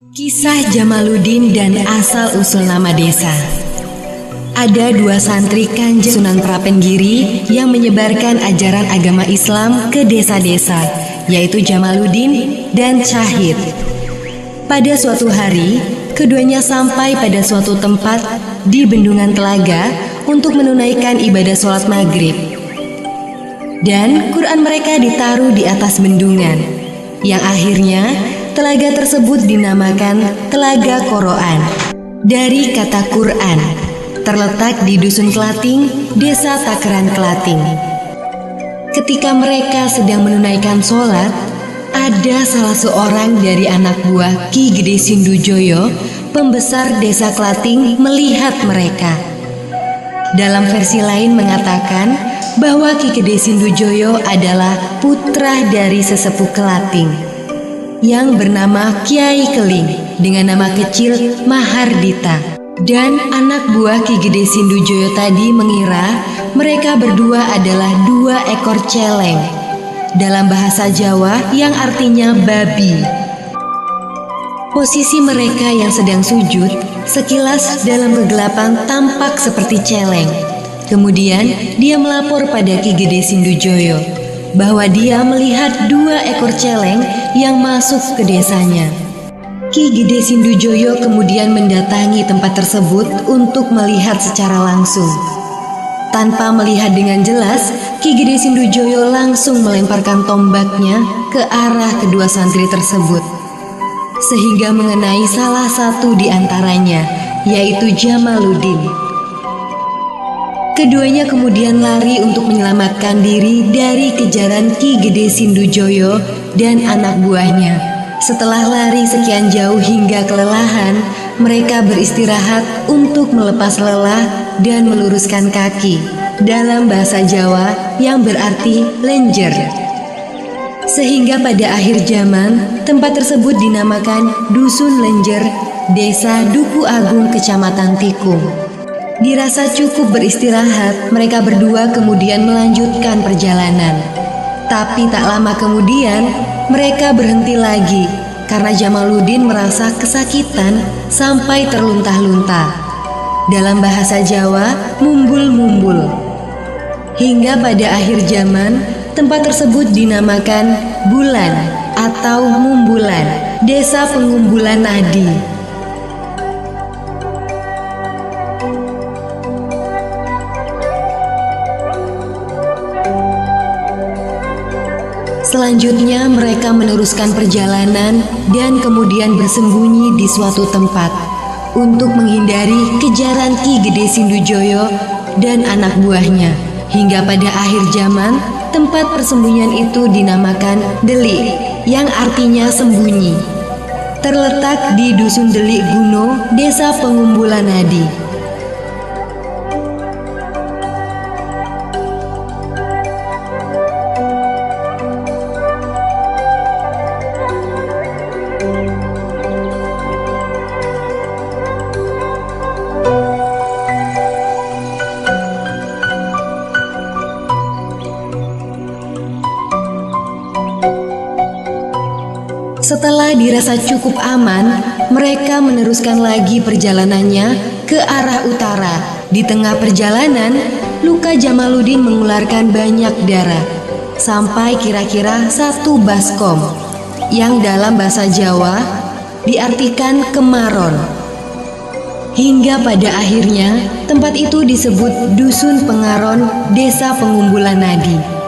Kisah Jamaluddin dan asal-usul nama desa. Ada dua santri Kanjeng Sunan Prapenggiri yang menyebarkan ajaran agama Islam ke desa-desa, yaitu Jamaluddin dan Syahid. Pada suatu hari, keduanya sampai pada suatu tempat di bendungan telaga untuk menunaikan ibadah sholat maghrib. Dan Quran mereka ditaruh di atas bendungan, yang akhirnya telaga tersebut dinamakan Telaga Koroan dari kata Quran, terletak di Dusun Kelating, Desa Takeran Kelating. Ketika mereka sedang menunaikan sholat, ada salah seorang dari anak buah Ki Gede Sindujoyo, pembesar Desa Kelating, melihat mereka. Dalam versi lain mengatakan bahwa Ki Gede Sindujoyo adalah putra dari sesepuh Kelating yang bernama Kiai Keling dengan nama kecil Mahardita. Dan anak buah Ki Gede Sindujoyo tadi mengira mereka berdua adalah dua ekor celeng, dalam bahasa Jawa yang artinya babi. Posisi mereka yang sedang sujud sekilas dalam kegelapan tampak seperti celeng. Kemudian dia melapor pada Ki Gede Sindujoyo bahwa dia melihat dua ekor celeng yang masuk ke desanya. Ki Gede Sindujoyo kemudian mendatangi tempat tersebut untuk melihat secara langsung. Tanpa melihat dengan jelas, Ki Gede Sindujoyo langsung melemparkan tombaknya ke arah kedua santri tersebut, sehingga mengenai salah satu di antaranya, yaitu Jamaluddin. Keduanya kemudian lari untuk menyelamatkan diri dari kejaran Ki Gede Sindujoyo dan anak buahnya. Setelah lari sekian jauh hingga kelelahan, mereka beristirahat untuk melepas lelah dan meluruskan kaki, dalam bahasa Jawa yang berarti lenjer. Sehingga pada akhir zaman, tempat tersebut dinamakan Dusun Lenjer, Desa Duku Agung, Kecamatan Tikung. Dirasa cukup beristirahat, mereka berdua kemudian melanjutkan perjalanan. Tapi tak lama kemudian, mereka berhenti lagi karena Jamaluddin merasa kesakitan sampai terluntah-luntah. Dalam bahasa Jawa, mumbul-mumbul. Hingga pada akhir zaman, tempat tersebut dinamakan Bulan atau Mumbulan, Desa Pengumbulan Nadi. Selanjutnya mereka meneruskan perjalanan dan kemudian bersembunyi di suatu tempat untuk menghindari kejaran Ki Gede Sindujoyo dan anak buahnya. Hingga pada akhir zaman, tempat persembunyian itu dinamakan Delik, yang artinya sembunyi. Terletak di Dusun Delik Guno, Desa Pengumbulan Nadi. Setelah dirasa cukup aman, mereka meneruskan lagi perjalanannya ke arah utara. Di tengah perjalanan, luka Jamaluddin mengeluarkan banyak darah, sampai kira-kira 1 baskom, yang dalam bahasa Jawa diartikan kemaron. Hingga pada akhirnya, tempat itu disebut Dusun Pengaron, Desa Pengumbulan Nadi.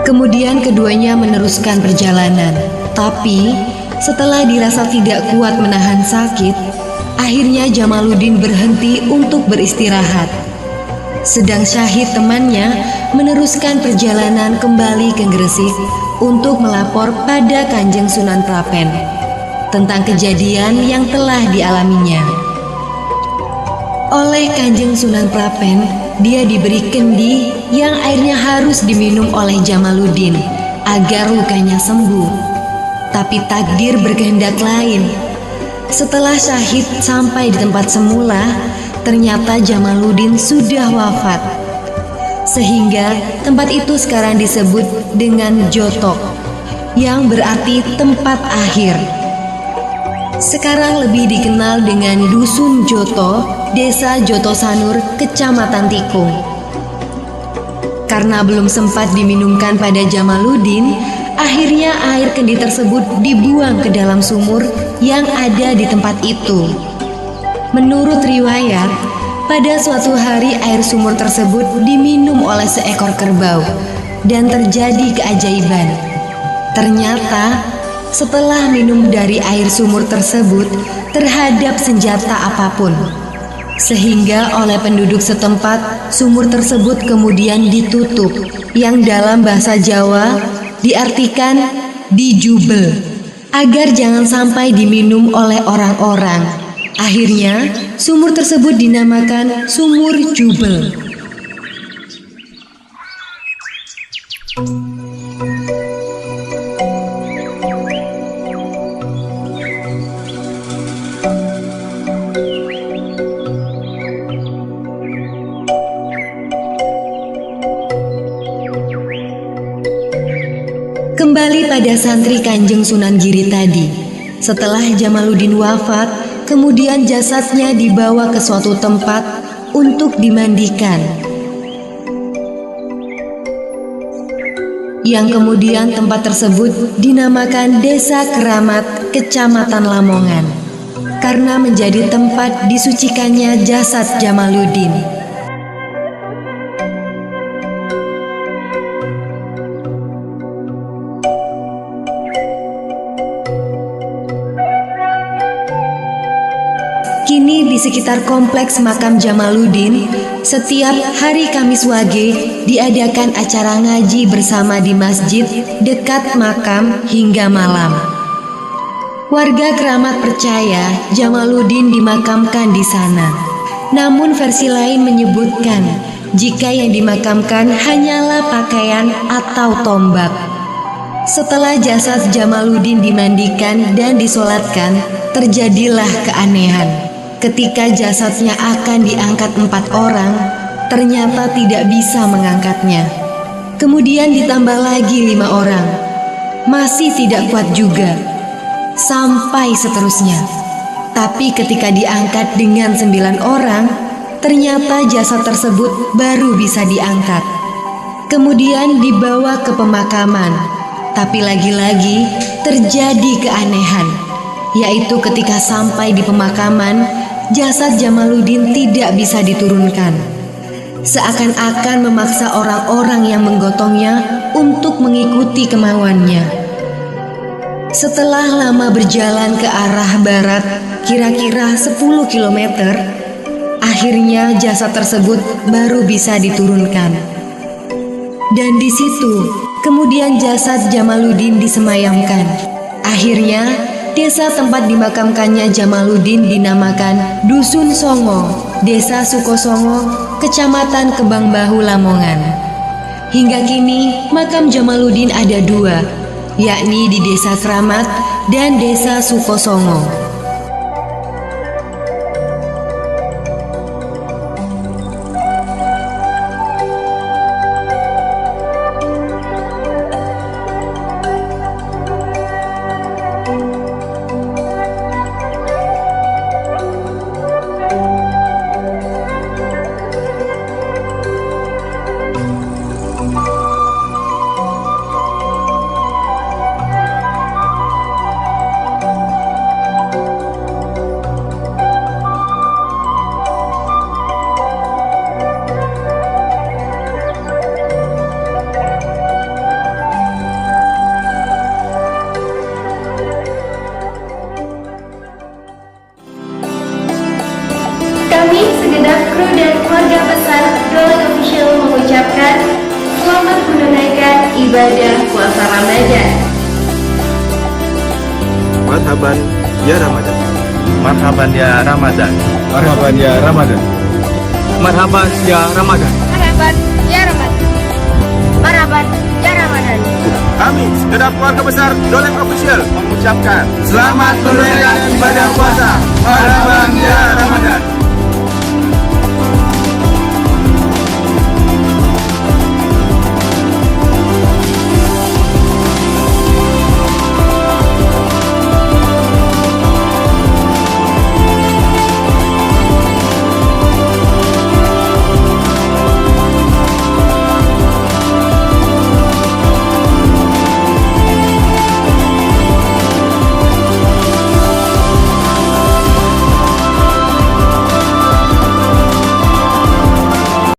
Kemudian keduanya meneruskan perjalanan. Tapi setelah dirasa tidak kuat menahan sakit, akhirnya Jamaluddin berhenti untuk beristirahat. Sedang Syahid temannya meneruskan perjalanan kembali ke Gresik untuk melapor pada Kanjeng Sunan Prapen tentang kejadian yang telah dialaminya. Oleh Kanjeng Sunan Prapen, dia diberi kendi yang airnya harus diminum oleh Jamaluddin agar lukanya sembuh. Tapi takdir berkehendak lain. Setelah Syahid sampai di tempat semula, ternyata Jamaluddin sudah wafat. Sehingga tempat itu sekarang disebut dengan Jotok, yang berarti tempat akhir. Sekarang lebih dikenal dengan Dusun Joto, Desa Jotosanur, Kecamatan Tikung. Karena belum sempat diminumkan pada Jamaluddin, akhirnya air kendi tersebut dibuang ke dalam sumur yang ada di tempat itu. Menurut riwayat, pada suatu hari air sumur tersebut diminum oleh seekor kerbau dan terjadi keajaiban. Ternyata setelah minum dari air sumur tersebut terhadap senjata apapun, sehingga oleh penduduk setempat sumur tersebut kemudian ditutup, yang dalam bahasa Jawa diartikan dijubel, agar jangan sampai diminum oleh orang-orang. Akhirnya sumur tersebut dinamakan Sumur Jubel. Kembali pada santri Kanjeng Sunan Giri tadi. Setelah Jamaluddin wafat, kemudian jasadnya dibawa ke suatu tempat untuk dimandikan, yang kemudian tempat tersebut dinamakan Desa Keramat, Kecamatan Lamongan, karena menjadi tempat disucikannya jasad Jamaluddin. Kini di sekitar kompleks makam Jamaluddin, setiap hari Kamis Wage diadakan acara ngaji bersama di masjid dekat makam hingga malam. Warga Keramat percaya Jamaluddin dimakamkan di sana. Namun versi lain menyebutkan jika yang dimakamkan hanyalah pakaian atau tombak. Setelah jasad Jamaluddin dimandikan dan disolatkan, terjadilah keanehan. Ketika jasadnya akan diangkat 4 orang, ternyata tidak bisa mengangkatnya. Kemudian ditambah lagi 5 orang, masih tidak kuat juga, sampai seterusnya. Tapi ketika diangkat dengan 9 orang, ternyata jasad tersebut baru bisa diangkat. Kemudian dibawa ke pemakaman, tapi lagi-lagi terjadi keanehan, yaitu ketika sampai di pemakaman, jasad Jamaluddin tidak bisa diturunkan. Seakan-akan memaksa orang-orang yang menggotongnya untuk mengikuti kemauannya. Setelah lama berjalan ke arah barat, kira-kira 10 km, akhirnya jasad tersebut baru bisa diturunkan. Dan di situ, kemudian jasad Jamaluddin disemayamkan. Akhirnya, desa tempat dimakamkannya Jamaluddin dinamakan Dusun Songo, Desa Sukosongo, Kecamatan Kebangbahu, Lamongan. Hingga kini makam Jamaluddin ada 2, yakni di Desa Keramat dan Desa Sukosongo. Kami segenap kru dan keluarga besar Dolek Official mengucapkan selamat menunaikan ibadah puasa Ramadan. Marhaban ya Ramadan. Marhaban ya Ramadan. Marhaban ya Ramadan. Marhaban ya Ramadan. Marhaban ya Ramadan. Marhaban ya Ramadan. Kami, segenap keluarga besar Dolek Official mengucapkan selamat menunaikan ibadah puasa. Marhaban ya Ramadan.